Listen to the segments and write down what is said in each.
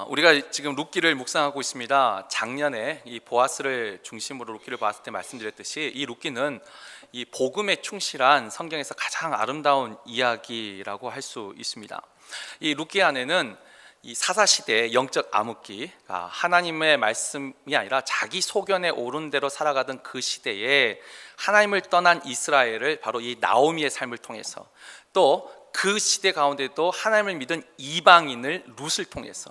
우리가 지금 룻기를 묵상하고 있습니다. 작년에 이 보아스를 중심으로 룻기를 봤을 때 말씀드렸듯이 이 룻기는 이 복음에 충실한 성경에서 가장 아름다운 이야기라고 할 수 있습니다. 이 룻기 안에는 이 사사시대의 영적 암흑기, 하나님의 말씀이 아니라 자기 소견에 오른 대로 살아가던 그 시대에 하나님을 떠난 이스라엘을 바로 이 나오미의 삶을 통해서, 또 그 시대 가운데도 하나님을 믿은 이방인을 룻을 통해서,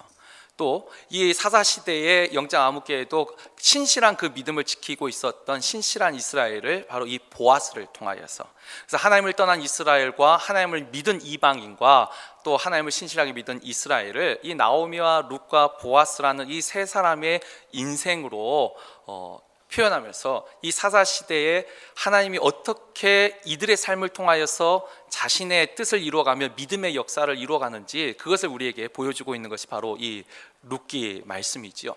또 이 사사시대의 영적 암흑기에도 신실한 그 믿음을 지키고 있었던 신실한 이스라엘을 바로 이 보아스를 통하여서, 그래서 하나님을 떠난 이스라엘과 하나님을 믿은 이방인과 또 하나님을 신실하게 믿은 이스라엘을 이 나오미와 룻과 보아스라는 이 세 사람의 인생으로 표현하면서 이 사사시대에 하나님이 어떻게 이들의 삶을 통하여서 자신의 뜻을 이루어가며 믿음의 역사를 이루어가는지 그것을 우리에게 보여주고 있는 것이 바로 이 룻기 말씀이지요.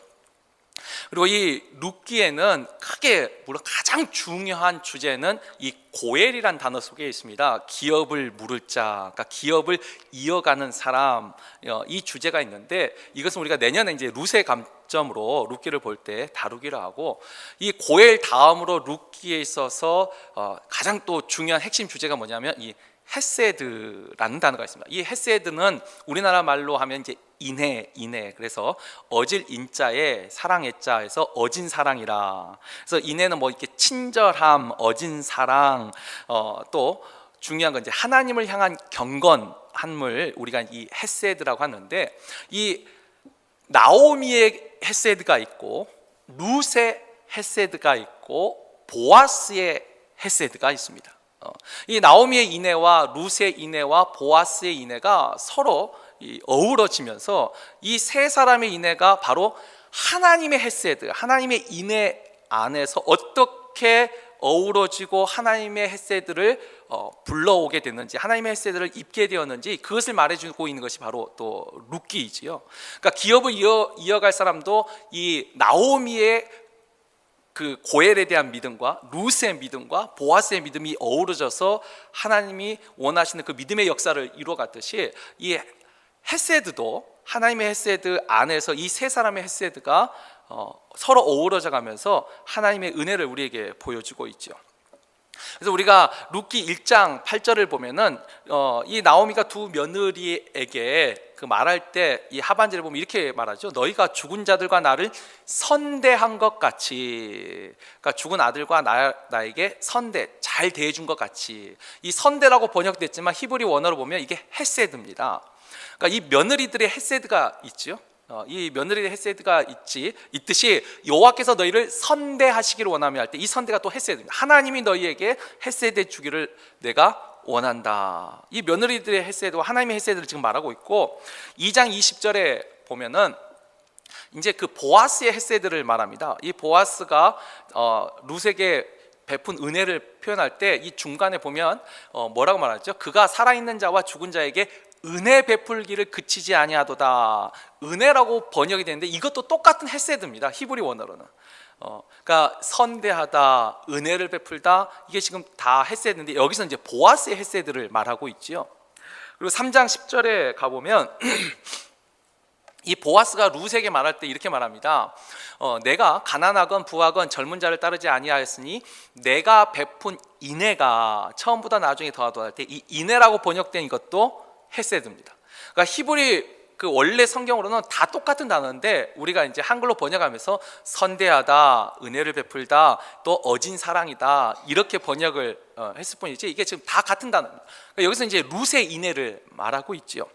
그리고 이 룻기에는 크게 물론 가장 중요한 주제는 이 고엘이란 단어 속에 있습니다. 기업을 물을 자, 그러니까 기업을 이어가는 사람, 이 주제가 있는데 이것은 우리가 내년에 이제 룻의 감점으로 룻기를 볼 때 다루기로 하고, 이 고엘 다음으로 룻기에 있어서 가장 또 중요한 핵심 주제가 뭐냐면 이 헤세드라는 단어가 있습니다. 이 헤세드는 우리나라 말로 하면 이제 인해, 그래서 어질 인자에 사랑의 자에서 어진 사랑이라. 그래서 인해는 뭐 이렇게 친절함, 어진 사랑, 또 중요한 건 이제 하나님을 향한 경건함을 우리가 이 헤세드라고 하는데, 이 나오미의 헤세드가 있고 룻의 헤세드가 있고 보아스의 헤세드가 있습니다. 이 나오미의 인애와 룻의 인애와 보아스의 인애가 서로 어우러지면서 이 세 사람의 인애가 바로 하나님의 헤세드, 하나님의 인애 안에서 어떻게 어우러지고 하나님의 헤세드를 불러오게 됐는지, 하나님의 헤세드를 입게 되었는지 그것을 말해주고 있는 것이 바로 또 룻기이지요. 그러니까 기업을 이어갈 사람도 이 나오미의 그 고엘에 대한 믿음과 룻의 믿음과 보아스의 믿음이 어우러져서 하나님이 원하시는 그 믿음의 역사를 이루어갔듯이, 이 헤세드도 하나님의 헤세드 안에서 이 세 사람의 헤세드가 서로 어우러져 가면서 하나님의 은혜를 우리에게 보여주고 있죠. 그래서 우리가 룻기 1장 8절을 보면은 이 나오미가 두 며느리에게 그 말할 때 이 하반절을 보면 이렇게 말하죠. 너희가 죽은 자들과 나를 선대한 것 같이, 그러니까 죽은 아들과 나에게 선대, 잘 대해준 것 같이. 이 선대라고 번역됐지만 히브리 원어로 보면 이게 헤세드입니다. 그러니까 이 며느리들의 헤세드가 있죠. 이 며느리의 헤세드가 있듯이 여호와께서 너희를 선대하시기를 원하며 할 때 이 선대가 또 헤세드입니다. 하나님이 너희에게 헤세드 주기를 내가 원한다. 이 며느리들의 헤세드와 하나님의 헤세드를 지금 말하고 있고, 2장 20절에 보면은 이제 그 보아스의 헤세드를 말합니다. 이 보아스가 룻에게 베푼 은혜를 표현할 때 이 중간에 보면 뭐라고 말하죠? 그가 살아있는 자와 죽은 자에게 은혜 베풀기를 그치지 아니하도다. 은혜라고 번역이 되는데 이것도 똑같은 헤세드입니다. 히브리 원어로는. 그러니까 선대하다, 은혜를 베풀다, 이게 지금 다 헤세드인데 여기서 이제 보아스의 헤세드를 말하고 있지요. 그리고 3장 10절에 가보면 이 보아스가 룻에게 말할 때 이렇게 말합니다. 내가 가난하건 부하건 젊은 자를 따르지 아니하였으니 내가 베푼 인애가 처음보다 나중에 더하도다 할 때 이 인애라고 번역된 이것도 헤세드입니다. 그러니까 히브리 그 원래 성경으로는 다 똑같은 단어인데 우리가 이제 한글로 번역하면서 선대하다, 은혜를 베풀다, 또 어진 사랑이다 이렇게 번역을 했을 뿐이지 이게 지금 다 같은 단어입니다. 그러니까 여기서 이제 룻의 인애를 말하고 있지요.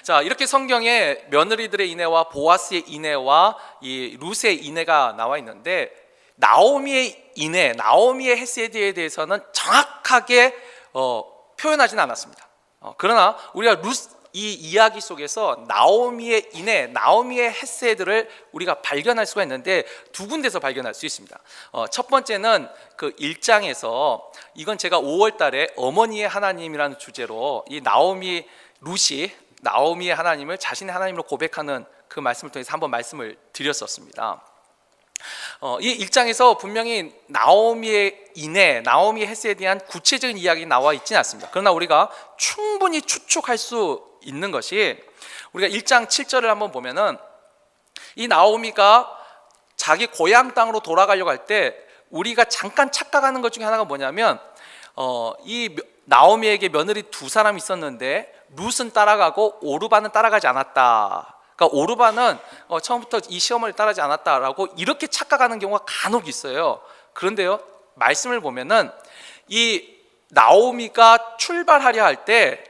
자, 이렇게 성경에 며느리들의 인애와 보아스의 인애와 이 룻의 인애가 나와 있는데, 나오미의 인애, 나오미의 헤세드에 대해서는 정확하게 표현하지는 않았습니다. 그러나 우리가 이 이야기 속에서 나오미의 인애, 나오미의 헤세드를 우리가 발견할 수가 있는데 두 군데서 발견할 수 있습니다. 첫 번째는 그 1장에서, 이건 제가 5월 달에 어머니의 하나님이라는 주제로 이 룻이 나오미의 하나님을 자신의 하나님으로 고백하는 그 말씀을 통해서 한번 말씀을 드렸었습니다. 이 1장에서 분명히 나오미의 인애, 나오미의 헤세드에 대한 구체적인 이야기 나와 있지는 않습니다. 그러나 우리가 충분히 추측할 수 있는 것이 우리가 1장 7절을 한번 보면은 이 나오미가 자기 고향 땅으로 돌아가려고 할 때 우리가 잠깐 착각하는 것 중에 하나가 뭐냐면 이 나오미에게 며느리 두 사람이 있었는데 룻은 따라가고 오르바는 따라가지 않았다. 그러니까 오르바는 처음부터 이 시어머니를 따라가지 않았다라고 이렇게 착각하는 경우가 간혹 있어요. 그런데요, 말씀을 보면은 이 나오미가 출발하려 할 때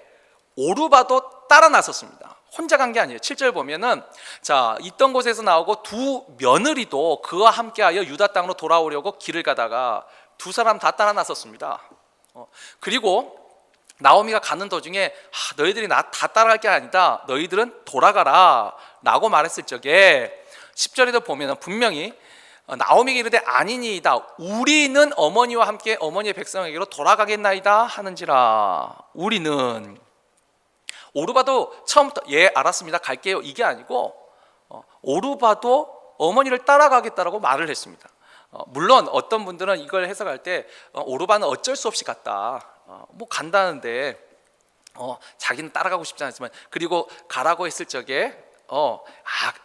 오르바도 따라 나섰습니다. 혼자 간 게 아니에요. 7절 보면은 자, 있던 곳에서 나오고 두 며느리도 그와 함께하여 유다 땅으로 돌아오려고 길을 가다가 두 사람 다 따라 나섰습니다. 그리고 나오미가 가는 도중에 너희들이 나 다 따라갈 게 아니다. 너희들은 돌아가라 라고 말했을 적에 10절에도 보면 분명히 나오미가 이르되 아니니이다. 우리는 어머니와 함께 어머니의 백성에게로 돌아가겠나이다 하는지라. 우리는 오르바도 처음부터 예 알았습니다 갈게요 이게 아니고 오르바도 어머니를 따라가겠다라고 말을 했습니다. 물론 어떤 분들은 이걸 해석할 때 오르바는 어쩔 수 없이 갔다. 뭐 간다는데 자기는 따라가고 싶지 않지만 그리고 가라고 했을 적에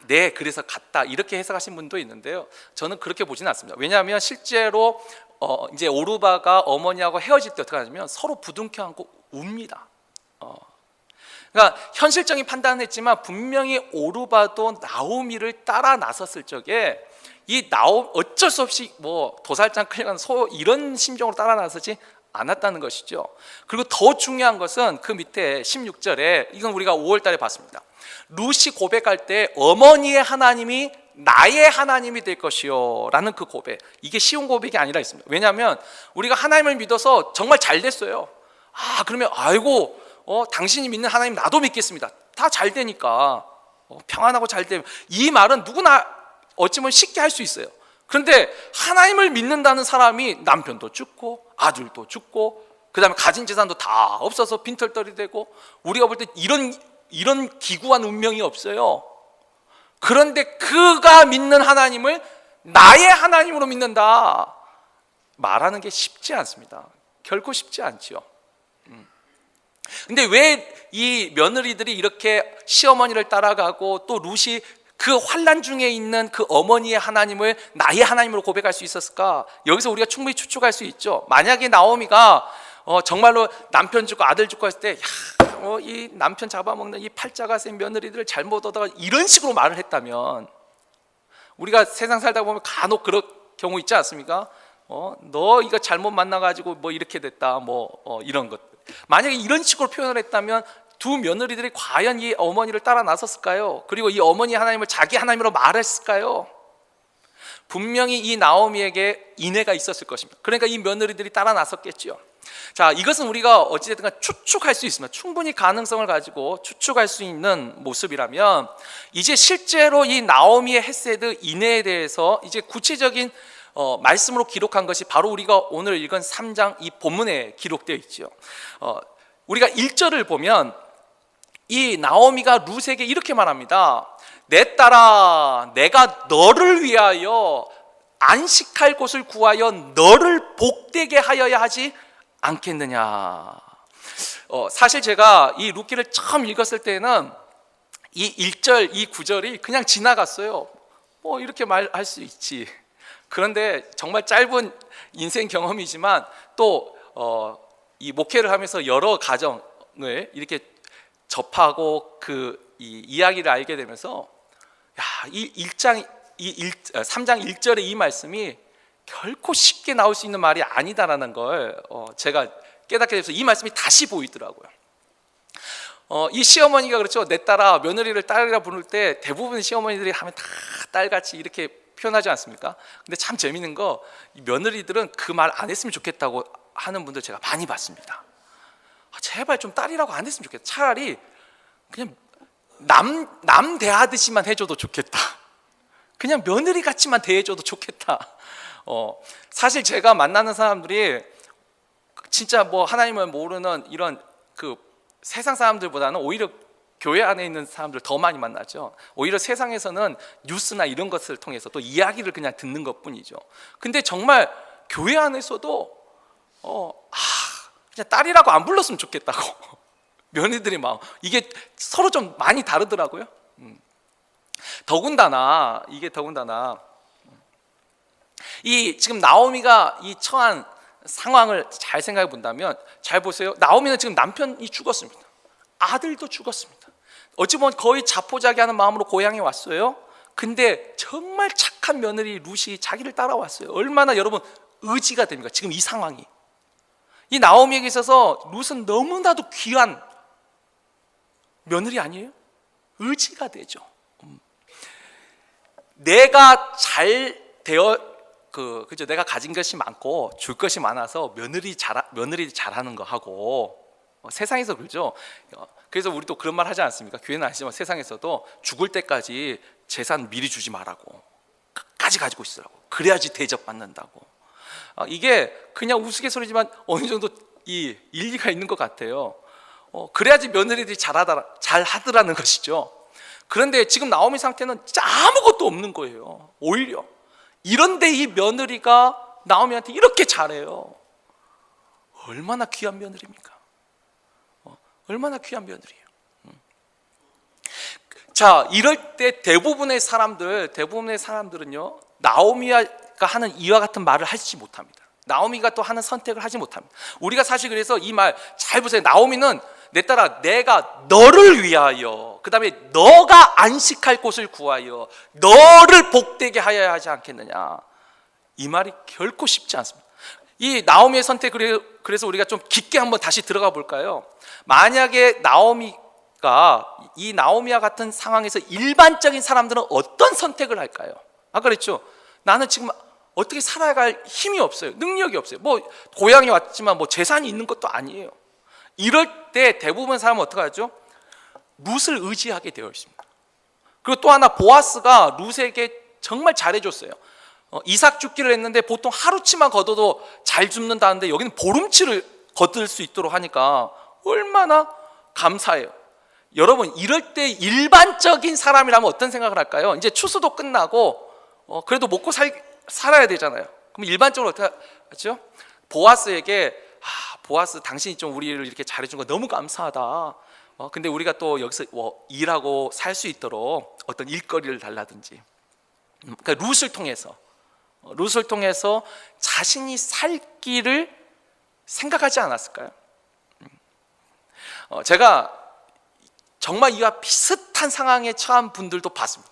네 그래서 갔다 이렇게 해석하신 분도 있는데요. 저는 그렇게 보지는 않습니다. 왜냐하면 실제로 이제 오르바가 어머니하고 헤어질 때 어떻게 하냐면 서로 부둥켜 안고 웁니다. 그러니까 현실적인 판단은 했지만 분명히 오르바도 나오미를 따라 나섰을 적에 어쩔 수 없이 뭐 도살장 끌려가는 소 이런 심정으로 따라 나서지 않았다는 것이죠. 그리고 더 중요한 것은 그 밑에 16절에 이건 우리가 5월 달에 봤습니다. 룻이 고백할 때 어머니의 하나님이 나의 하나님이 될 것이요 라는 그 고백, 이게 쉬운 고백이 아니라 있습니다. 왜냐하면 우리가 하나님을 믿어서 정말 잘 됐어요. 그러면 아이고 당신이 믿는 하나님 나도 믿겠습니다. 다 잘 되니까 평안하고 잘 되면 이 말은 누구나 어찌 보면 쉽게 할 수 있어요. 그런데 하나님을 믿는다는 사람이 남편도 죽고 아들도 죽고 그 다음에 가진 재산도 다 없어서 빈털터리 되고 우리가 볼 때 이런 기구한 운명이 없어요. 그런데 그가 믿는 하나님을 나의 하나님으로 믿는다 말하는 게 쉽지 않습니다. 결코 쉽지 않지요. 근데 왜 이 며느리들이 이렇게 시어머니를 따라가고 또 룻이 그 환난 중에 있는 그 어머니의 하나님을 나의 하나님으로 고백할 수 있었을까? 여기서 우리가 충분히 추측할 수 있죠. 만약에 나오미가 정말로 남편 죽고 아들 죽고 했을 때 이 남편 잡아먹는 이 팔자가 센 며느리들을 잘못 얻다가 이런 식으로 말을 했다면 우리가 세상 살다 보면 간혹 그런 경우 있지 않습니까? 너 이거 잘못 만나가지고 뭐 이렇게 됐다 이런 것. 만약에 이런 식으로 표현을 했다면 두 며느리들이 과연 이 어머니를 따라 나섰을까요? 그리고 이 어머니 하나님을 자기 하나님으로 말했을까요? 분명히 이 나오미에게 인애가 있었을 것입니다. 그러니까 이 며느리들이 따라 나섰겠죠. 자, 이것은 우리가 어찌됐든 추측할 수 있습니다. 충분히 가능성을 가지고 추측할 수 있는 모습이라면 이제 실제로 이 나오미의 헤세드 인애에 대해서 이제 구체적인 말씀으로 기록한 것이 바로 우리가 오늘 읽은 3장 이 본문에 기록되어 있죠. 우리가 1절을 보면 이 나오미가 룻에게 이렇게 말합니다. 내 딸아, 내가 너를 위하여 안식할 곳을 구하여 너를 복되게 하여야 하지 않겠느냐. 사실 제가 이 룻기를 처음 읽었을 때는 이 1절, 이 9절이 그냥 지나갔어요. 이렇게 말할 수 있지. 그런데 정말 짧은 인생 경험이지만 또 이 목회를 하면서 여러 가정을 이렇게 접하고 이 이야기를 알게 되면서 이 3장 1절의 이 말씀이 결코 쉽게 나올 수 있는 말이 아니다라는 걸 제가 깨닫게 돼서 이 말씀이 다시 보이더라고요. 이 시어머니가 그렇죠. 내 딸아, 며느리를 딸이라 부를 때 대부분 시어머니들이 하면 다 딸같이 이렇게 표현하지 않습니까? 근데 참 재밌는 거 며느리들은 그 말 안 했으면 좋겠다고 하는 분들 제가 많이 봤습니다. 제발 좀 딸이라고 안 했으면 좋겠다. 차라리 그냥 남 대하듯이만 해줘도 좋겠다. 그냥 며느리 같이만 대해줘도 좋겠다. 사실 제가 만나는 사람들이 진짜 하나님을 모르는 이런 세상 사람들보다는 오히려 교회 안에 있는 사람들 더 많이 만나죠. 오히려 세상에서는 뉴스나 이런 것을 통해서 또 이야기를 그냥 듣는 것뿐이죠. 근데 정말 교회 안에서도 그냥 딸이라고 안 불렀으면 좋겠다고 며느리들의 마음, 이게 서로 좀 많이 다르더라고요. 더군다나 이 지금 나오미가 이 처한 상황을 잘 생각해 본다면, 잘 보세요. 나오미는 지금 남편이 죽었습니다. 아들도 죽었습니다. 어찌 보면 거의 자포자기하는 마음으로 고향에 왔어요. 근데 정말 착한 며느리 룻이 자기를 따라왔어요. 얼마나 여러분 의지가 됩니까? 지금 이 상황이. 이 나오미에게 있어서 룻은 너무나도 귀한 며느리 아니에요? 의지가 되죠. 내가 잘 되어 그죠? 내가 가진 것이 많고 줄 것이 많아서 며느리 잘하는 거 하고, 세상에서 그러죠. 그래서 우리 또 그런 말 하지 않습니까? 교회는 아시지만 세상에서도 죽을 때까지 재산 미리 주지 말라고, 끝까지 가지고 있으라고, 그래야지 대접받는다고. 이게 그냥 우스갯소리지만 어느 정도 이 일리가 있는 것 같아요. 그래야지 며느리들이 잘하더라는 것이죠. 그런데 지금 나오미 상태는 진짜 아무것도 없는 거예요. 오히려 이런데 이 며느리가 나오미한테 이렇게 잘해요. 얼마나 귀한 며느리입니까? 얼마나 귀한 며느리예요. 자, 이럴 때 대부분의 사람들은요, 나오미가 하는 이와 같은 말을 하지 못합니다. 나오미가 또 하는 선택을 하지 못합니다. 우리가 사실 그래서 이 말 잘 보세요. 나오미는 내 딸아, 내가 너를 위하여, 그 다음에 너가 안식할 곳을 구하여 너를 복되게 하여야 하지 않겠느냐, 이 말이 결코 쉽지 않습니다. 이 나오미의 선택, 그래서 우리가 좀 깊게 한번 다시 들어가 볼까요? 만약에 이 나오미와 같은 상황에서 일반적인 사람들은 어떤 선택을 할까요? 아까 그랬죠. 나는 지금 어떻게 살아갈 힘이 없어요. 능력이 없어요. 뭐 고향에 왔지만 뭐 재산이 있는 것도 아니에요. 이럴 때 대부분 사람은 어떻게 하죠? 룻을 의지하게 되어 있습니다. 그리고 또 하나, 보아스가 룻에게 정말 잘해줬어요. 이삭 죽기를 했는데 보통 하루치만 걷어도 잘 죽는다는데 여기는 보름치를 거둘 수 있도록 하니까 얼마나 감사해요. 여러분, 이럴 때 일반적인 사람이라면 어떤 생각을 할까요? 이제 추수도 끝나고 그래도 먹고 살아야 되잖아요. 그럼 일반적으로 어떻게 하죠? 보아스에게, 보아스, 당신이 좀 우리를 이렇게 잘해준 거 너무 감사하다. 근데 우리가 또 여기서 일하고 살 수 있도록 어떤 일거리를 달라든지, 그러니까 룻을 통해서 자신이 살 길을 생각하지 않았을까요? 제가 정말 이와 비슷한 상황에 처한 분들도 봤습니다.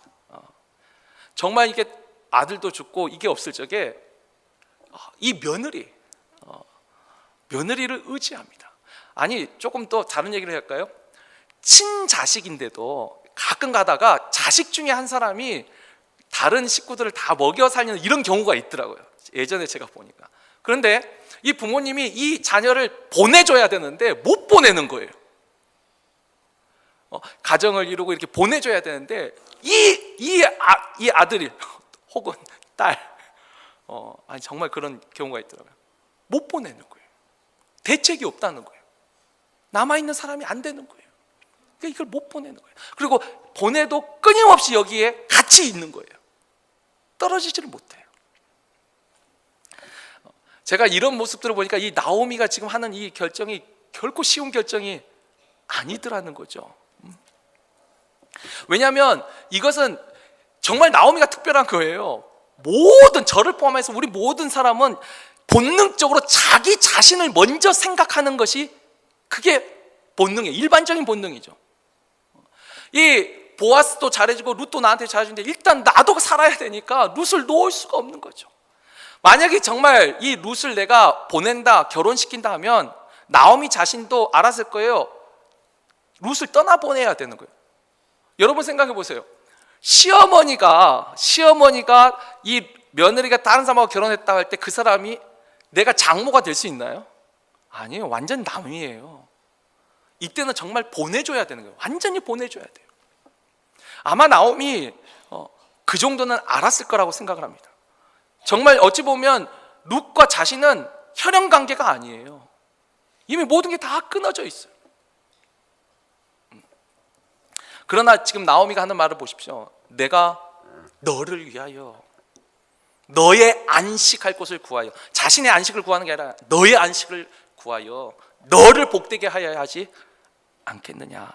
정말 이게 아들도 죽고 이게 없을 적에 이 며느리를 의지합니다. 아니, 조금 더 다른 얘기를 할까요? 친자식인데도 가끔 가다가 자식 중에 한 사람이 다른 식구들을 다 먹여 살리는 이런 경우가 있더라고요. 예전에 제가 보니까. 그런데 이 부모님이 이 자녀를 보내줘야 되는데 못 보내는 거예요. 가정을 이루고 이렇게 보내줘야 되는데 이 아들이 혹은 딸, 아니 정말 그런 경우가 있더라고요. 못 보내는 거예요. 대책이 없다는 거예요. 남아있는 사람이 안 되는 거예요. 그러니까 이걸 못 보내는 거예요. 그리고 보내도 끊임없이 여기에 같이 있는 거예요. 떨어지지를 못해요. 제가 이런 모습들을 보니까 이 나오미가 지금 하는 이 결정이 결코 쉬운 결정이 아니더라는 거죠. 왜냐하면 이것은 정말 나오미가 특별한 거예요. 저를 포함해서 우리 모든 사람은 본능적으로 자기 자신을 먼저 생각하는 것이 그게 본능이에요. 일반적인 본능이죠. 이 보아스도 잘해주고 룻도 나한테 잘해주는데 일단 나도 살아야 되니까 룻을 놓을 수가 없는 거죠. 만약에 정말 이 룻을 내가 보낸다, 결혼시킨다 하면 나오미 자신도 알았을 거예요. 룻을 떠나보내야 되는 거예요. 여러분 생각해 보세요. 시어머니가 이 며느리가 다른 사람하고 결혼했다 할 때 그 사람이 내가 장모가 될 수 있나요? 아니에요. 완전 남이에요. 이때는 정말 보내줘야 되는 거예요. 완전히 보내줘야 돼요. 아마 나오미 그 정도는 알았을 거라고 생각을 합니다. 정말 어찌 보면 룻과 자신은 혈연 관계가 아니에요. 이미 모든 게 다 끊어져 있어요. 그러나 지금 나오미가 하는 말을 보십시오. 내가 너를 위하여 너의 안식할 곳을 구하여, 자신의 안식을 구하는 게 아니라 너의 안식을 구하여 너를 복되게 하여야 하지 않겠느냐.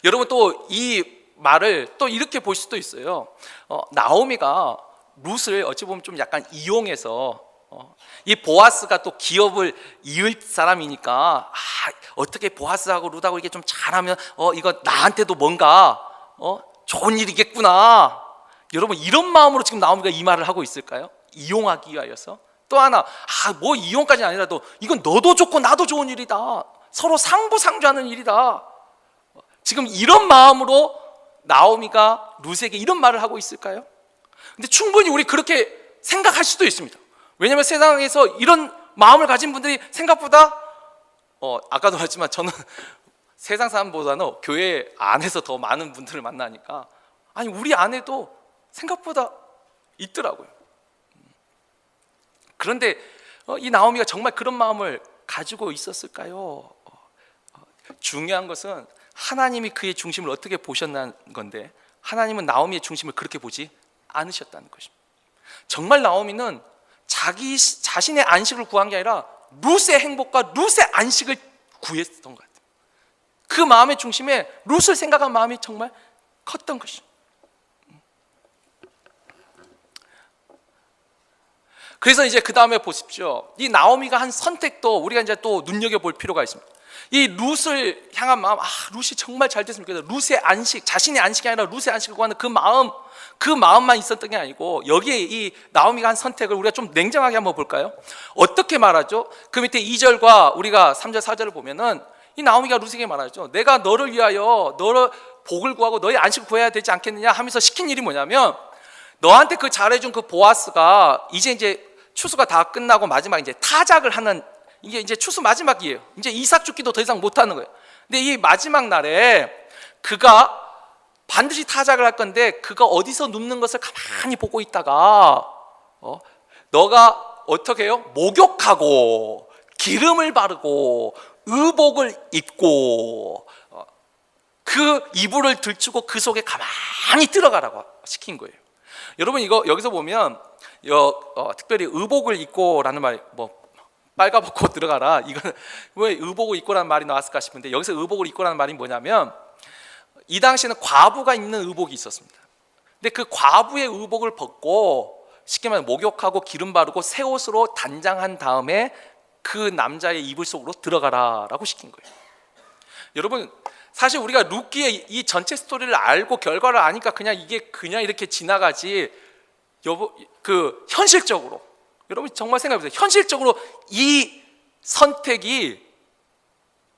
여러분 또 이 말을 또 이렇게 볼 수도 있어요. 나오미가 룻을 어찌 보면 좀 약간 이용해서 이 보아스가 또 기업을 이을 사람이니까 어떻게 보아스하고 룻하고 이게 좀 잘하면 이거 나한테도 뭔가 좋은 일이겠구나. 여러분 이런 마음으로 지금 나오미가 이 말을 하고 있을까요? 이용하기 위하여서. 또 하나 뭐 이용까지는 아니라도 이건 너도 좋고 나도 좋은 일이다. 서로 상부상조하는 일이다. 지금 이런 마음으로 나오미가 룻에게 이런 말을 하고 있을까요? 근데 충분히 우리 그렇게 생각할 수도 있습니다. 왜냐하면 세상에서 이런 마음을 가진 분들이 생각보다 아까도 말했지만 저는 세상 사람보다는 교회 안에서 더 많은 분들을 만나니까 아니 우리 안에도 생각보다 있더라고요. 그런데 이 나오미가 정말 그런 마음을 가지고 있었을까요? 중요한 것은 하나님이 그의 중심을 어떻게 보셨다는 건데 하나님은 나오미의 중심을 그렇게 보지 않으셨다는 것입니다. 정말 나오미는 자기 자신의 안식을 구한 게 아니라 룻의 행복과 룻의 안식을 구했던 것 같아요. 그 마음의 중심에 룻을 생각한 마음이 정말 컸던 것이죠. 그래서 이제 그 다음에 보십시오. 이 나오미가 한 선택도 우리가 이제 또 눈여겨볼 필요가 있습니다. 이 룻을 향한 마음, 룻이 정말 잘 됐으면 좋겠다. 룻의 안식, 자신의 안식이 아니라 룻의 안식을 구하는 그 마음만 있었던 게 아니고 여기에 이 나오미가 한 선택을 우리가 좀 냉정하게 한번 볼까요? 어떻게 말하죠? 그 밑에 2절과 우리가 3절, 4절을 보면은 이 나오미가 룻에게 말하죠. 내가 너를 위하여 너를 복을 구하고 너의 안식을 구해야 되지 않겠느냐 하면서 시킨 일이 뭐냐면 너한테 그 잘해준 그 보아스가 이제 추수가 다 끝나고 마지막 이제 타작을 하는 이게 이제 추수 마지막이에요. 이제 이삭 죽기도 더 이상 못 하는 거예요. 근데 이 마지막 날에 그가 반드시 타작을 할 건데 그가 어디서 눕는 것을 가만히 보고 있다가 너가 어떻게 해요? 목욕하고 기름을 바르고 의복을 입고 그 이불을 들추고 그 속에 가만히 들어가라고 시킨 거예요. 여러분 이거 여기서 보면 특별히 의복을 입고라는 말 빨가벗고 들어가라. 이건 왜 의복을 입고라는 말이 나왔을까 싶은데 여기서 의복을 입고라는 말이 뭐냐면 이 당시에는 과부가 입는 의복이 있었습니다. 근데 그 과부의 의복을 벗고 쉽게 말하면 목욕하고 기름 바르고 새 옷으로 단장한 다음에 그 남자의 이불 속으로 들어가라라고 시킨 거예요. 여러분 사실 우리가 룻기의 이 전체 스토리를 알고 결과를 아니까 그냥 이렇게 지나가지. 현실적으로 여러분 정말 생각해보세요. 현실적으로 이 선택이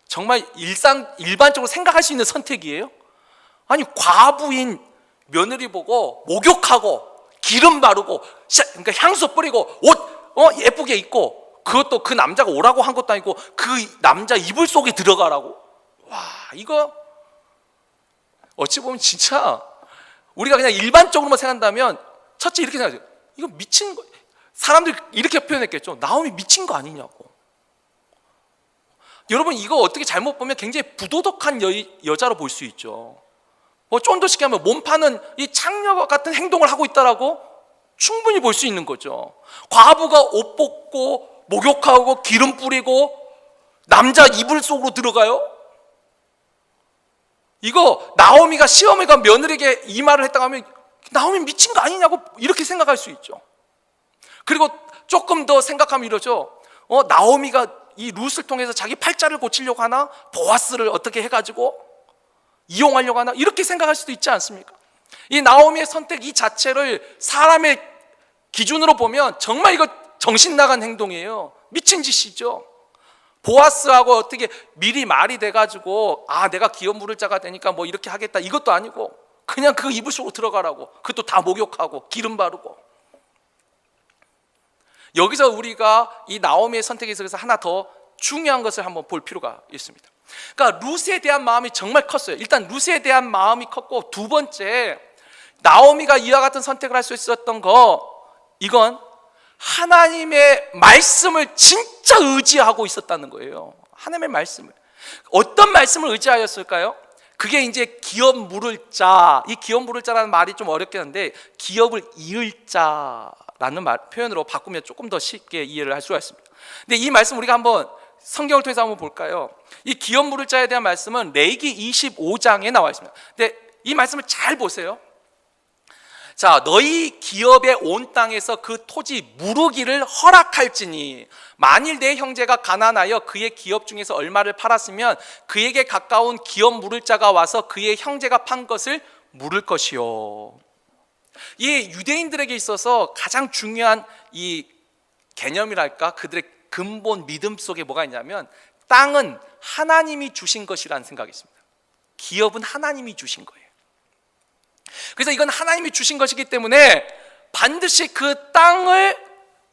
정말 일반적으로 생각할 수 있는 선택이에요? 아니 과부인 며느리 보고 목욕하고 기름 바르고 그러니까 향수 뿌리고 옷 예쁘게 입고 그것도 그 남자가 오라고 한 것도 아니고 그 남자 이불 속에 들어가라고. 와 이거 어찌 보면 진짜 우리가 그냥 일반적으로만 생각한다면 첫째 이렇게 생각해요. 이거 미친 거. 사람들이 이렇게 표현했겠죠. 나오미 미친 거 아니냐고. 여러분 이거 어떻게 잘못 보면 굉장히 부도덕한 여자로 볼 수 있죠. 좀 더 쉽게 하면 몸 파는 이 창녀 같은 행동을 하고 있다라고 충분히 볼 수 있는 거죠. 과부가 옷 벗고 목욕하고 기름 뿌리고 남자 이불 속으로 들어가요? 이거 나오미가 시험에 간 며느리에게 이 말을 했다고 하면 나오미 미친 거 아니냐고 이렇게 생각할 수 있죠. 그리고 조금 더 생각하면 이러죠. 나오미가 이 룻을 통해서 자기 팔자를 고치려고 하나? 보아스를 어떻게 해가지고 이용하려고 하나? 이렇게 생각할 수도 있지 않습니까? 이 나오미의 선택 이 자체를 사람의 기준으로 보면 정말 이거 정신 나간 행동이에요. 미친 짓이죠. 보아스하고 어떻게 미리 말이 돼가지고 내가 기업 물을 자가 되니까 뭐 이렇게 하겠다 이것도 아니고 그냥 그 이불 속으로 들어가라고. 그것도 다 목욕하고 기름 바르고. 여기서 우리가 이 나오미의 선택에 있어서 하나 더 중요한 것을 한번 볼 필요가 있습니다. 그러니까 룻에 대한 마음이 정말 컸어요. 일단 룻에 대한 마음이 컸고 두 번째 나오미가 이와 같은 선택을 할 수 있었던 이건 하나님의 말씀을 진짜 의지하고 있었다는 거예요. 하나님의 말씀을. 어떤 말씀을 의지하였을까요? 그게 이제 기업 물을 자. 이 기업 물을 자라는 말이 좀 어렵긴 한데 기업을 이을 자라는 표현으로 바꾸면 조금 더 쉽게 이해를 할 수가 있습니다. 근데 이 말씀 우리가 한번 성경을 통해서 한번 볼까요? 이 기업 물을 자에 대한 말씀은 레위기 25장에 나와 있습니다. 근데 이 말씀을 잘 보세요. 자, 너희 기업의 온 땅에서 그 토지 무르기를 허락할지니 만일 내 형제가 가난하여 그의 기업 중에서 얼마를 팔았으면 그에게 가까운 기업 물을 자가 와서 그의 형제가 판 것을 물을 것이요. 이 유대인들에게 있어서 가장 중요한 이 개념이랄까, 그들의 근본 믿음 속에 뭐가 있냐면 땅은 하나님이 주신 것이라는 생각이 있습니다. 기업은 하나님이 주신 거예요. 그래서 이건 하나님이 주신 것이기 때문에 반드시 그 땅을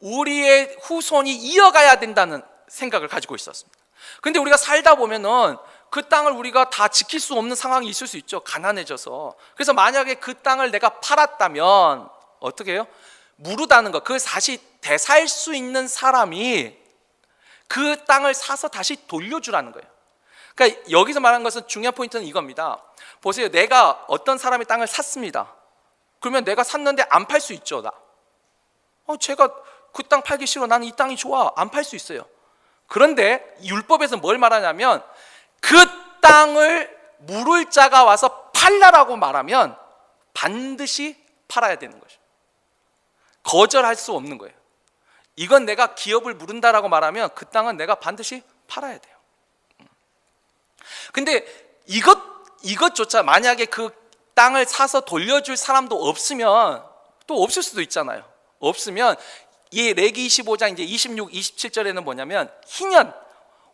우리의 후손이 이어가야 된다는 생각을 가지고 있었습니다. 그런데 우리가 살다 보면은 그 땅을 우리가 다 지킬 수 없는 상황이 있을 수 있죠. 가난해져서. 그래서 만약에 그 땅을 내가 팔았다면 어떻게 해요? 무르다는 거, 그걸 다시 되살 수 있는 사람이 그 땅을 사서 다시 돌려주라는 거예요. 그러니까 여기서 말하는 것은 중요한 포인트는 이겁니다. 보세요. 내가 어떤 사람의 땅을 샀습니다. 그러면 내가 샀는데 안 팔 수 있죠. 제가 그 땅 팔기 싫어. 나는 이 땅이 좋아. 안 팔 수 있어요. 그런데 율법에서 뭘 말하냐면 그 땅을 물을 자가 와서 팔라라고 말하면 반드시 팔아야 되는 거죠. 거절할 수 없는 거예요. 이건 내가 기업을 물은다라고 말하면 그 땅은 내가 반드시 팔아야 돼요. 근데 이것조차 만약에 그 땅을 사서 돌려줄 사람도 없으면 또 없을 수도 있잖아요. 없으면 이 레기 25장 이제 26, 27절에는 뭐냐면 희년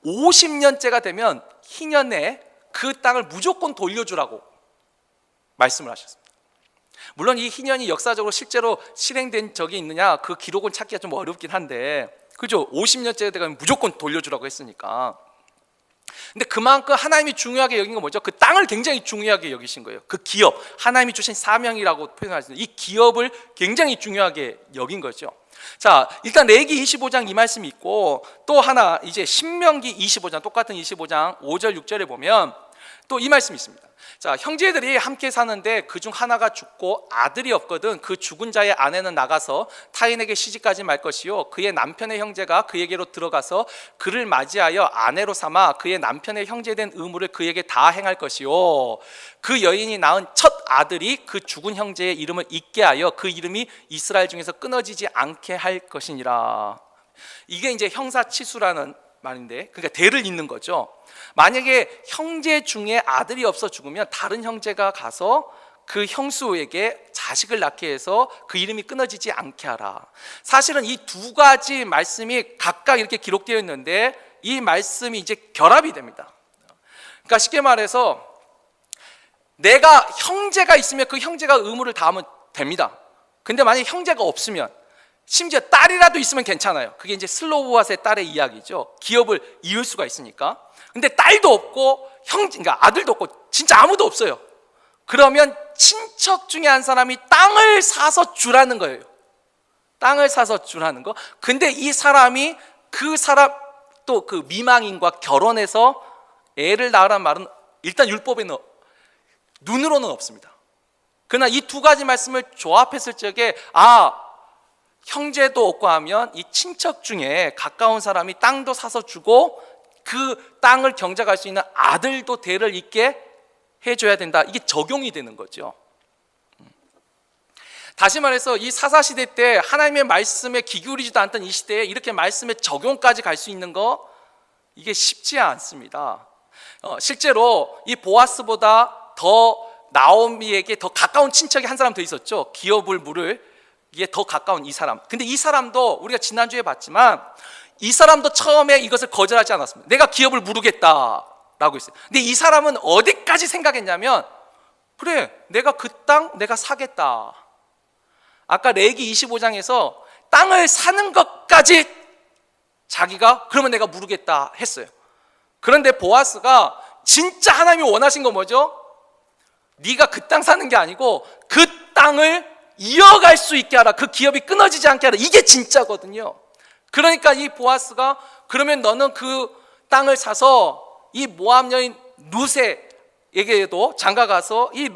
50년째가 되면 희년에 그 땅을 무조건 돌려주라고 말씀을 하셨습니다. 물론 이 희년이 역사적으로 실제로 실행된 적이 있느냐 그 기록은 찾기가 좀 어렵긴 한데, 그죠? 50년째 되면 무조건 돌려주라고 했으니까. 근데 그만큼 하나님이 중요하게 여긴 건 뭐죠? 그 땅을 굉장히 중요하게 여기신 거예요. 그 기업, 하나님이 주신 사명이라고 표현할 수 있는 이 기업을 굉장히 중요하게 여긴 거죠. 자, 일단 레위기 25장 이 말씀이 있고, 또 하나 이제 신명기 25장, 똑같은 25장 5절 6절에 보면 또 이 말씀이 있습니다. 자, 형제들이 함께 사는데 그중 하나가 죽고 아들이 없거든 그 죽은 자의 아내는 나가서 타인에게 시집가지 말 것이요 그의 남편의 형제가 그에게로 들어가서 그를 맞이하여 아내로 삼아 그의 남편의 형제된 의무를 그에게 다 행할 것이요 그 여인이 낳은 첫 아들이 그 죽은 형제의 이름을 잊게 하여 그 이름이 이스라엘 중에서 끊어지지 않게 할 것이니라. 이게 이제 형사치수라는 말인데, 그러니까 대를 잇는 거죠. 만약에 형제 중에 아들이 없어 죽으면 다른 형제가 가서 그 형수에게 자식을 낳게 해서 그 이름이 끊어지지 않게 하라. 사실은 이 두 가지 말씀이 각각 이렇게 기록되어 있는데 이 말씀이 이제 결합이 됩니다. 그러니까 쉽게 말해서 내가 형제가 있으면 그 형제가 의무를 다하면 됩니다. 근데 만약에 형제가 없으면, 심지어 딸이라도 있으면 괜찮아요. 그게 이제 슬로우아스의 딸의 이야기죠. 기업을 이을 수가 있으니까. 근데 딸도 없고 그러니까 아들도 없고 진짜 아무도 없어요. 그러면 친척 중에 한 사람이 땅을 사서 주라는 거예요. 땅을 사서 주라는 거. 근데 이 사람이 그 사람 또 그 미망인과 결혼해서 애를 낳으라는 말은 일단 율법에는 눈으로는 없습니다. 그러나 이 두 가지 말씀을 조합했을 적에 형제도 없고 하면 이 친척 중에 가까운 사람이 땅도 사서 주고 그 땅을 경작할 수 있는 아들도 대를 잇게 해줘야 된다. 이게 적용이 되는 거죠. 다시 말해서 이 사사시대 때 하나님의 말씀에 기울이지도 않던 이 시대에 이렇게 말씀의 적용까지 갈 수 있는 거, 이게 쉽지 않습니다. 실제로 이 보아스보다 더 나오미에게 더 가까운 친척이 한 사람 더 있었죠. 기업을 물을 이게 더 가까운 이 사람. 근데 이 사람도 우리가 지난주에 봤지만 이 사람도 처음에 이것을 거절하지 않았습니다. 내가 기업을 물으겠다라고 했어요. 근데 이 사람은 어디까지 생각했냐면, 그래, 내가 그 땅 내가 사겠다. 아까 레위기 25장에서 땅을 사는 것까지 자기가 그러면 내가 물으겠다 했어요. 그런데 보아스가 진짜 하나님이 원하신 건 뭐죠? 네가 그 땅 사는 게 아니고 그 땅을 이어갈 수 있게 하라. 그 기업이 끊어지지 않게 하라. 이게 진짜거든요. 그러니까 이 보아스가 그러면 너는 그 땅을 사서 이 모압 여인 루세에게도 장가가서 이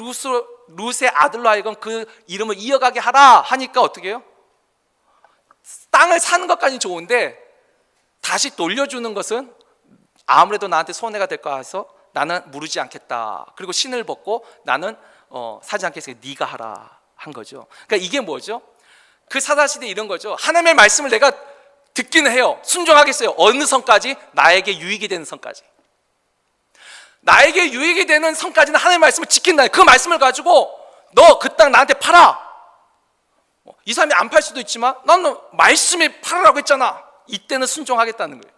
루세 아들로 하여금 그 이름을 이어가게 하라 하니까 어떻게 해요? 땅을 사는 것까지는 좋은데 다시 돌려주는 것은 아무래도 나한테 손해가 될 거 해서 나는 무르지 않겠다. 그리고 신을 벗고 나는 사지 않겠으니까 네가 하라 한 거죠. 그러니까 이게 뭐죠? 그 사사시대 이런 거죠. 하나님의 말씀을 내가 듣기는 해요. 순종하겠어요. 어느 선까지? 나에게 유익이 되는 선까지. 나에게 유익이 되는 선까지는 하나님의 말씀을 지킨다. 그 말씀을 가지고 너 그 땅 나한테 팔아. 이 사람이 안 팔 수도 있지만 나는 말씀에 팔으라고 했잖아. 이때는 순종하겠다는 거예요.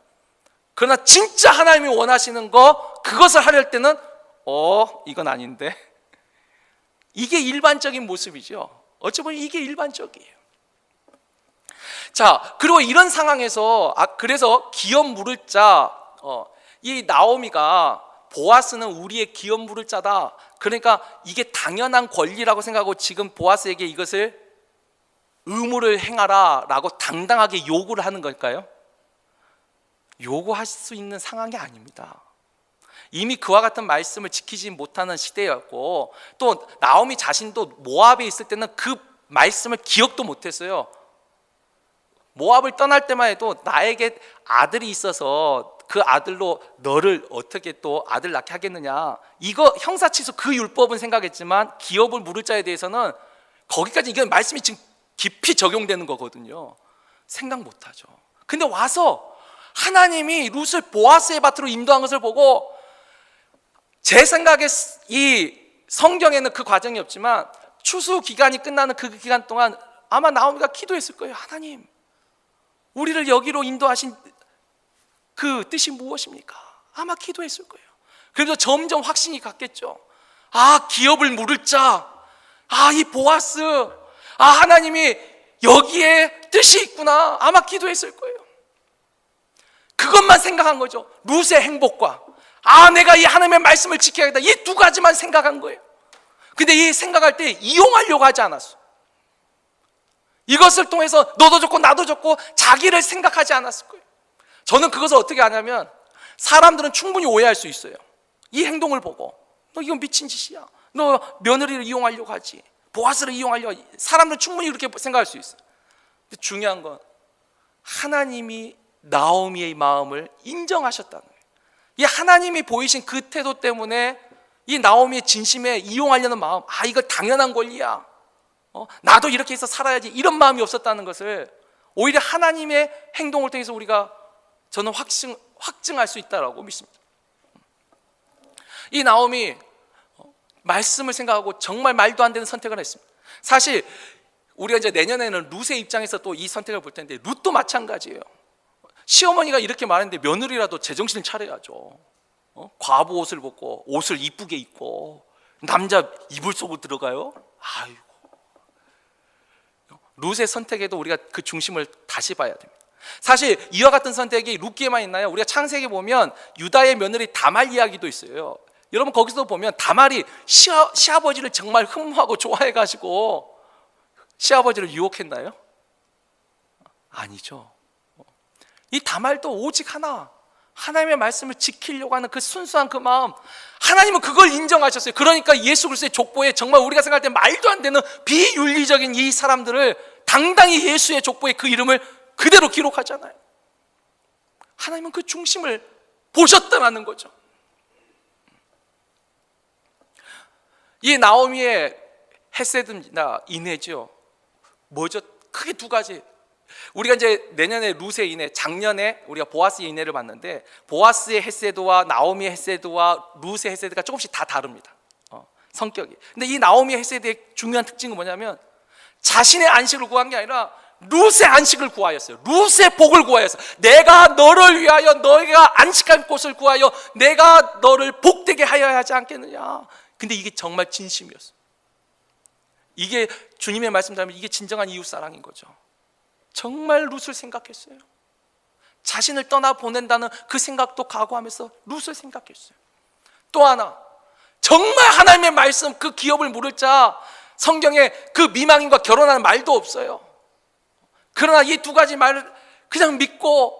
그러나 진짜 하나님이 원하시는 거 그것을 하려 때는 이건 아닌데. 이게 일반적인 모습이죠. 어찌 보면 이게 일반적이에요. 자, 그리고 이런 상황에서 그래서 기업 물을 자, 이 나오미가 보아스는 우리의 기업 물을 자다. 그러니까 이게 당연한 권리라고 생각하고 지금 보아스에게 이것을 의무를 행하라라고 당당하게 요구를 하는 걸까요? 요구할 수 있는 상황이 아닙니다. 이미 그와 같은 말씀을 지키지 못하는 시대였고, 또 나오미 자신도 모압에 있을 때는 그 말씀을 기억도 못했어요. 모압을 떠날 때만 해도 나에게 아들이 있어서 그 아들로 너를 어떻게 또 아들 낳게 하겠느냐, 이거 형사치수 그 율법은 생각했지만 기업을 물을 자에 대해서는 거기까지 이게 말씀이 지금 깊이 적용되는 거거든요. 생각 못하죠. 근데 와서 하나님이 룻을 보아스의 밭으로 인도한 것을 보고, 제 생각에 이 성경에는 그 과정이 없지만 추수 기간이 끝나는 그 기간 동안 아마 나오미가 기도했을 거예요. 하나님, 우리를 여기로 인도하신 그 뜻이 무엇입니까? 아마 기도했을 거예요. 그래서 점점 확신이 갔겠죠. 기업을 물을 자, 이 보아스, 하나님이 여기에 뜻이 있구나. 아마 기도했을 거예요. 그것만 생각한 거죠. 룻의 행복과 내가 이 하나님의 말씀을 지켜야겠다, 이 두 가지만 생각한 거예요. 근데 이 생각할 때 이용하려고 하지 않았어. 이것을 통해서 너도 좋고 나도 좋고 자기를 생각하지 않았을 거예요. 저는 그것을 어떻게 하냐면, 사람들은 충분히 오해할 수 있어요. 이 행동을 보고 너 이건 미친 짓이야, 너 며느리를 이용하려고 하지, 보아스를 이용하려고 하지. 사람들은 충분히 그렇게 생각할 수 있어요. 근데 중요한 건 하나님이 나오미의 마음을 인정하셨다는 거예요. 이 하나님이 보이신 그 태도 때문에 이 나오미의 진심에 이용하려는 마음, 이거 당연한 권리야, 나도 이렇게 해서 살아야지, 이런 마음이 없었다는 것을 오히려 하나님의 행동을 통해서 저는 확증할 수 있다라고 믿습니다. 이 나오미 말씀을 생각하고 정말 말도 안 되는 선택을 했습니다. 사실 우리가 이제 내년에는 룻의 입장에서 또 이 선택을 볼 텐데, 룻도 마찬가지예요. 시어머니가 이렇게 말했는데 며느리라도 제정신을 차려야죠. 과부 옷을 벗고 옷을 이쁘게 입고 남자 이불 속으로 들어가요? 아이고. 룻의 선택에도 우리가 그 중심을 다시 봐야 됩니다. 사실 이와 같은 선택이 룻기에만 있나요? 우리가 창세기 보면 유다의 며느리 다말 이야기도 있어요. 여러분 거기서 보면 다말이 시아버지를 정말 흠모하고 좋아해가지고 시아버지를 유혹했나요? 아니죠. 이 다말도 오직 하나님의 말씀을 지키려고 하는 그 순수한 그 마음, 하나님은 그걸 인정하셨어요. 그러니까 예수 그리스도의 족보에 정말 우리가 생각할 때 말도 안 되는 비윤리적인 이 사람들을 당당히 예수의 족보에 그 이름을 그대로 기록하잖아요. 하나님은 그 중심을 보셨다는 거죠. 이 나오미의 헤세드나 인애죠. 뭐죠? 크게 두 가지. 우리가 이제 내년에 룻의 인애, 작년에 우리가 보아스의 인애를 봤는데, 보아스의 헤세드와 나오미의 헤세드와 룻의 헤세드가 조금씩 다 다릅니다. 성격이. 근데 이 나오미의 헤세드의 중요한 특징은 뭐냐면, 자신의 안식을 구한 게 아니라 룻의 안식을 구하였어요. 룻의 복을 구하였어요. 내가 너를 위하여 너희가 안식할 곳을 구하여 내가 너를 복되게 하여야 하지 않겠느냐. 근데 이게 정말 진심이었어요. 이게 주님의 말씀대로 이게 진정한 이웃사랑인 거죠. 정말 룻을 생각했어요. 자신을 떠나 보낸다는 그 생각도 각오하면서 룻을 생각했어요. 또 하나, 정말 하나님의 말씀, 그 기업을 물을 자, 성경에 그 미망인과 결혼하는 말도 없어요. 그러나 이 두 가지 말을 그냥 믿고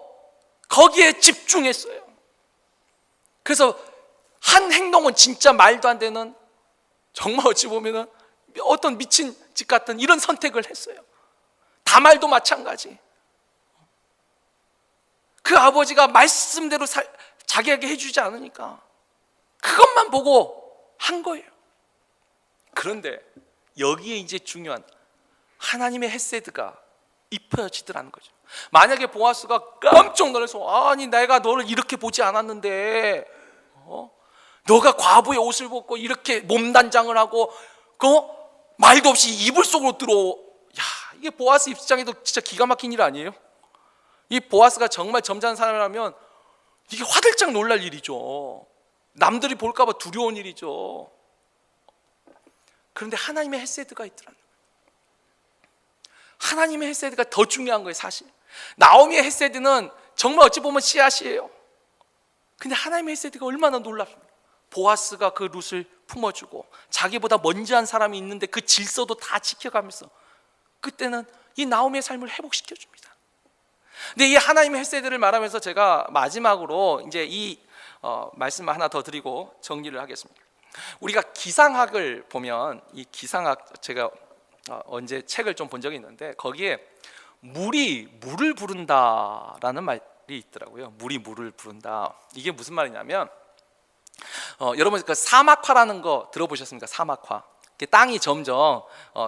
거기에 집중했어요. 그래서 한 행동은 진짜 말도 안 되는, 정말 어찌 보면 어떤 미친 짓 같은 이런 선택을 했어요. 다말도 마찬가지. 그 아버지가 말씀대로 자기에게 해주지 않으니까 그것만 보고 한 거예요. 그런데 여기에 이제 중요한 하나님의 헤세드가 입혀지더라는 거죠. 만약에 보아스가 깜짝 놀라서 아니 내가 너를 이렇게 보지 않았는데 너가 과부의 옷을 벗고 이렇게 몸단장을 하고 말도 없이 이불 속으로 들어오. 야, 이게 보아스 입장에도 진짜 기가 막힌 일 아니에요? 이 보아스가 정말 점잖은 사람이라면 이게 화들짝 놀랄 일이죠. 남들이 볼까 봐 두려운 일이죠. 그런데 하나님의 헤세드가 있더라는 거예요. 하나님의 헤세드가 더 중요한 거예요. 사실 나오미의 헤세드는 정말 어찌 보면 씨앗이에요. 근데 하나님의 헤세드가 얼마나 놀랍습니까? 보아스가 그 룻을 품어주고 자기보다 먼지한 사람이 있는데 그 질서도 다 지켜가면서 그때는 이 나오미의 삶을 회복시켜줍니다. 근데 이 하나님의 헤세드를 말하면서 제가 마지막으로 이제 이 말씀을 하나 더 드리고 정리를 하겠습니다. 우리가 기상학을 보면 이 기상학 제가 언제 책을 좀 본 적이 있는데 거기에 물이 물을 부른다라는 말이 있더라고요. 물이 물을 부른다. 이게 무슨 말이냐면 여러분 그 사막화라는 거 들어보셨습니까? 사막화. 땅이 점점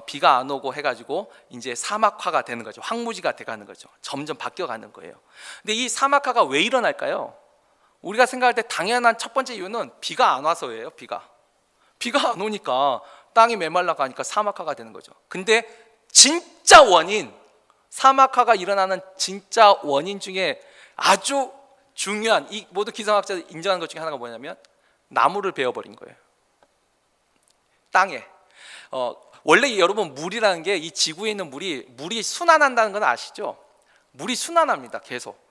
비가 안 오고 해가지고 이제 사막화가 되는 거죠. 황무지가 돼가는 거죠. 점점 바뀌어가는 거예요. 근데 이 사막화가 왜 일어날까요? 우리가 생각할 때 당연한 첫 번째 이유는 비가 안 와서예요. 비가 안 오니까 땅이 메말라 가니까 사막화가 되는 거죠. 근데 진짜 원인, 사막화가 일어나는 진짜 원인 중에 아주 중요한, 이 모두 기상학자들 인정하는 것 중에 하나가 뭐냐면 나무를 베어버린 거예요. 땅에. 원래 여러분 물이라는 게 이 지구에 있는 물이 순환한다는 건 아시죠? 물이 순환합니다. 계속.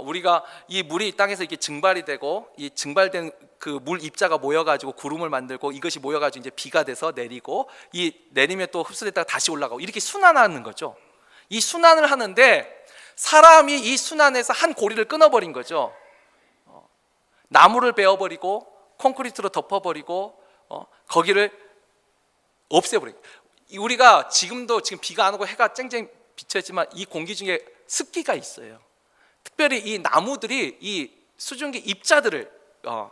우리가 이 물이 땅에서 이렇게 증발이 되고 이 증발된 그 물 입자가 모여가지고 구름을 만들고 이것이 모여가지고 이제 비가 돼서 내리고 이 내리면 또 흡수됐다가 다시 올라가고 이렇게 순환하는 거죠. 이 순환을 하는데 사람이 이 순환에서 한 고리를 끊어버린 거죠. 나무를 베어버리고 콘크리트로 덮어버리고 거기를 없애버리고. 우리가 지금 비가 안 오고 해가 쨍쨍 비쳤지만 이 공기 중에 습기가 있어요. 특별히 이 나무들이 이 수증기 입자들을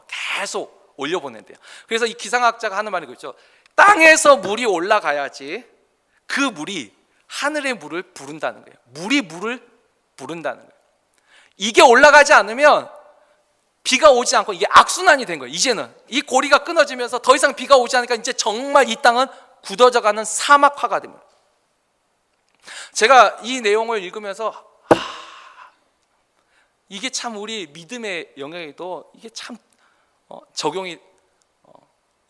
계속 올려보낸대요. 그래서 이 기상학자가 하는 말이 그렇죠. 땅에서 물이 올라가야지 그 물이 하늘의 물을 부른다는 거예요. 물이 물을 부른다는 거예요. 이게 올라가지 않으면 비가 오지 않고 이게 악순환이 된 거예요. 이제는 이 고리가 끊어지면서 더 이상 비가 오지 않으니까 이제 정말 이 땅은 굳어져가는 사막화가 됩니다. 제가 이 내용을 읽으면서 이게 참 우리 믿음의 영역에도 이게 참 적용이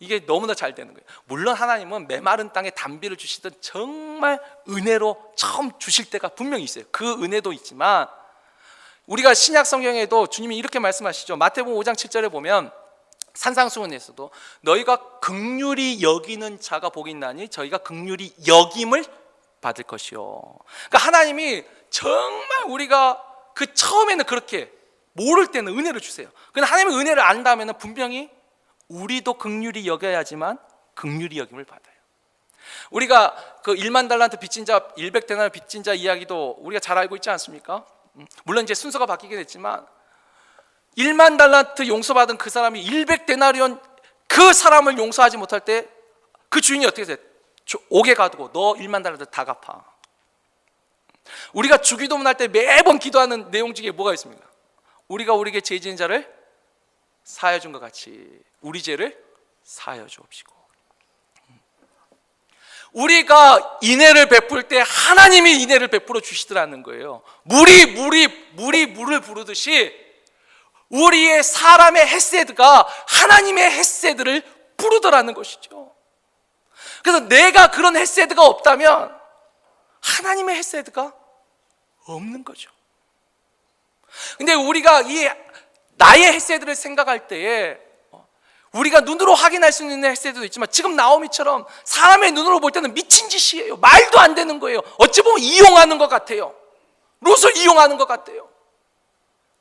이게 너무나 잘 되는 거예요. 물론 하나님은 메마른 땅에 단비를 주시던 정말 은혜로 처음 주실 때가 분명히 있어요. 그 은혜도 있지만 우리가 신약 성경에도 주님이 이렇게 말씀하시죠. 마태복음 5장 7절에 보면 산상수훈에서도 너희가 긍휼히 여기는 자가 복이 있나니 저희가 긍휼히 여김을 받을 것이요. 그러니까 하나님이 정말 우리가 그 처음에는 그렇게 모를 때는 은혜를 주세요. 그런데 하나님의 은혜를 안다면 분명히 우리도 긍휼히 여겨야지만 긍휼히 여김을 받아요. 우리가 그 1만 달란트 빚진 자, 100데나리 빚진 자 이야기도 우리가 잘 알고 있지 않습니까? 물론 이제 순서가 바뀌게 됐지만 1만 달란트 용서받은 그 사람이 100데나리온 그 사람을 용서하지 못할 때 그 주인이 어떻게 해요? 옥에 가두고 너 1만 달란트 다 갚아. 우리가 주기도문 할 때 매번 기도하는 내용 중에 뭐가 있습니까? 우리가 우리에게 죄 지은 자를 사하여 준 것 같이 우리 죄를 사하여 주옵시고. 우리가 인애를 베풀 때 하나님이 인애를 베풀어 주시더라는 거예요. 물이 물을 부르듯이 우리의 사람의 헤세드가 하나님의 헤세드를 부르더라는 것이죠. 그래서 내가 그런 헤세드가 없다면 하나님의 헤세드가 없는 거죠. 근데 우리가 이 나의 헤세드를 생각할 때에 우리가 눈으로 확인할 수 있는 헤세드도 있지만 지금 나오미처럼 사람의 눈으로 볼 때는 미친 짓이에요. 말도 안 되는 거예요. 어찌 보면 이용하는 것 같아요. 롯을 이용하는 것 같아요.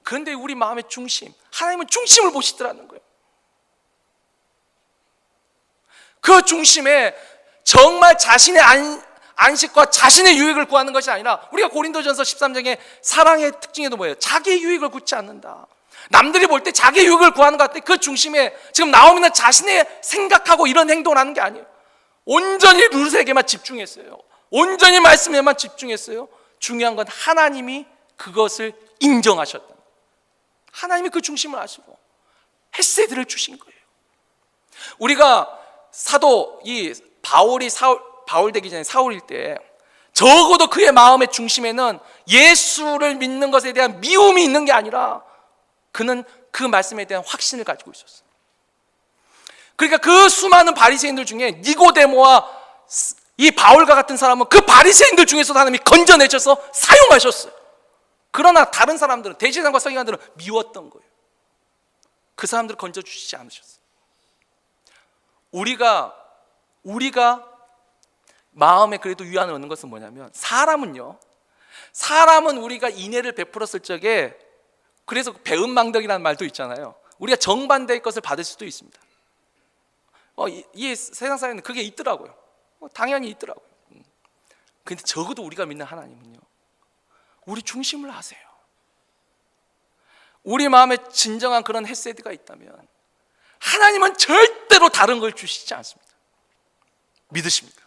그런데 우리 마음의 중심, 하나님은 중심을 보시더라는 거예요. 그 중심에 정말 자신의 안식과 자신의 유익을 구하는 것이 아니라 우리가 고린도전서 13장의 사랑의 특징에도 뭐예요? 자기의 유익을 굳지 않는다. 남들이 볼 때 자기 유익을 구하는 것 같아. 그 중심에 지금 나오미는 자신의 생각하고 이런 행동을 하는 게 아니에요. 온전히 룻에게만 집중했어요. 온전히 말씀에만 집중했어요. 중요한 건 하나님이 그것을 인정하셨다. 하나님이 그 중심을 아시고 헤세드를 주신 거예요. 우리가 사도 이 바울 되기 전에 사울일 때 적어도 그의 마음의 중심에는 예수를 믿는 것에 대한 미움이 있는 게 아니라 그는 그 말씀에 대한 확신을 가지고 있었어요. 그러니까 그 수많은 바리새인들 중에 니고데모와 이 바울과 같은 사람은 그 바리새인들 중에서 하나님이 건져내셔서 사용하셨어요. 그러나 다른 사람들은, 대제사장과 서기관들은 미웠던 거예요. 그 사람들을 건져주시지 않으셨어요. 우리가 마음에 그래도 위안을 얻는 것은 뭐냐면, 사람은 우리가 인애를 베풀었을 적에, 그래서 배은망덕이라는 말도 있잖아요. 우리가 정반대의 것을 받을 수도 있습니다. 이 세상 사회는 그게 있더라고요. 당연히 있더라고요. 근데 적어도 우리가 믿는 하나님은요, 우리 중심을 아세요. 우리 마음에 진정한 그런 헤세드가 있다면 하나님은 절대로 다른 걸 주시지 않습니다. 믿으십니까?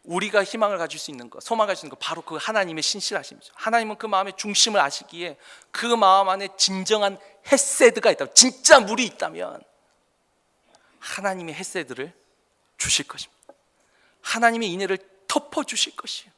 우리가 희망을 가질 수 있는 것, 소망을 가질 수 있는 것, 바로 그 하나님의 신실하심이죠. 하나님은 그 마음의 중심을 아시기에 그 마음 안에 진정한 헤세드가 있다면, 진짜 물이 있다면 하나님의 헤세드를 주실 것입니다. 하나님의 인애를 덮어주실 것이에요.